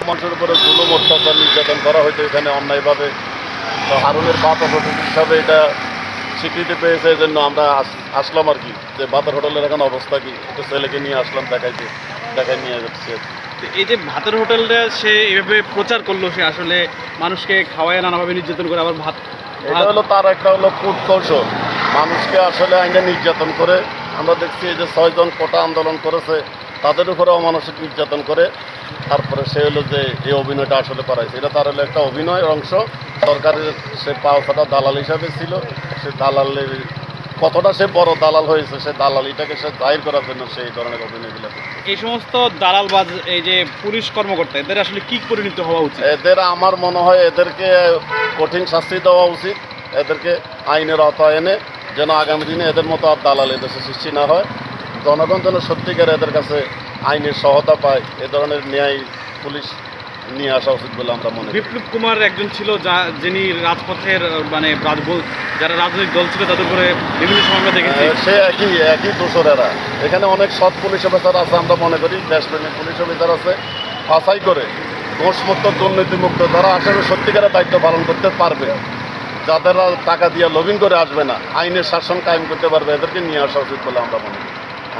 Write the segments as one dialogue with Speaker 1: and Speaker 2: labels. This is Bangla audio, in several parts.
Speaker 1: মানুষের উপরে জুলুম অত্যাচার নির্যাতন করা হয়তো এখানে অন্যায়ভাবে। তো হারুনের বাতার হোটেল হিসাবে এটা স্বীকৃতি পেয়েছে, এই জন্য আমরা আসলাম আর কি, যে বাতার হোটেলের এখন অবস্থা কি, একটু ছেলেকে নিয়ে আসলাম দেখাই নিয়ে যাচ্ছে।
Speaker 2: এই যে ভাতের হোটেলটা সে এভাবে প্রচার করলো, সে আসলে মানুষকে খাওয়ায় নানাভাবে নির্যাতন করে, আবার
Speaker 1: এটা হলো তার একটা হলো কূটকৌশল, মানুষকে আসলে আইনে নির্যাতন করে। আমরা দেখছি এই যে 6 জন কোটা আন্দোলন করেছে, তাদের উপরে অমানসিক নির্যাতন করে তারপরে সে হলো যে এই অভিনয়টা আসলে করাইছে। এটা তার হলো একটা অভিনয় অংশ। সরকারের সে পাওয়াটা দালাল হিসাবে ছিল, সে দালালের কতটা সে বড় দালাল হয়েছে, সে দালালিটাকে সে জাহির করার জন্য সেই ধরনের অভিনয়গুলো করছে।
Speaker 2: এই সমস্ত দালালবাজ এই যে পুলিশ কর্মকর্তা, এদের আসলে কি পরিণত হওয়া উচিত?
Speaker 1: এদের আমার মনে হয় এদেরকে কঠিন শাস্তি দেওয়া উচিত, এদেরকে আইনের আওতায় এনে, যেন আগামী দিনে এদের মতো আর দালাল এদেশে সৃষ্টি না হয়। জনগণ যেন সত্যিকার এদের কাছে আইনের সহায়তা পায়, এ ধরনের ন্যায় পুলিশ নিয়ে আসা উচিত বলে আমরা মনে করি।
Speaker 2: বিপ্লব কুমার একজন ছিল যিনি রাজপথের মানে যারা রাজনৈতিক দল ছিল তাদের উপরে বিভিন্ন সময় আমরা দেখেছি।
Speaker 1: সে একই দোষরেরা। এখানে অনেক সৎ পুলিশ অফিসার আছে, আমরা মনে করি দেশপ্রেমিক পুলিশ অফিসার আছে, ফাঁসাই করে দোষমুক্ত দুর্নীতিমুক্ত যারা আসলে সত্যিকারের দায়িত্ব পালন করতে পারবে, যাদের টাকা দিয়ে লবিং করে আসবে না, আইনের শাসন কায়েম করতে পারবে, এদেরকে নিয়ে আসা উচিত বলে আমরা মনে করি।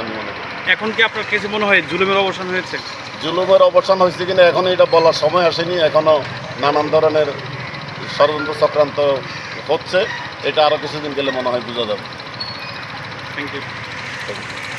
Speaker 1: আমি মনে করি
Speaker 2: এখন কি আপনার কাছে মনে হয় জুলুমের অবসান হয়েছে?
Speaker 1: জুলুমের অবসান হয়েছে কিনা এখনও এটা বলার সময় আসেনি। এখনও নানান ধরনের ষড়যন্ত্র চক্রান্ত হচ্ছে, এটা আরও কিছুদিন গেলে মনে হয় বোঝা যাবে।
Speaker 2: Thank you.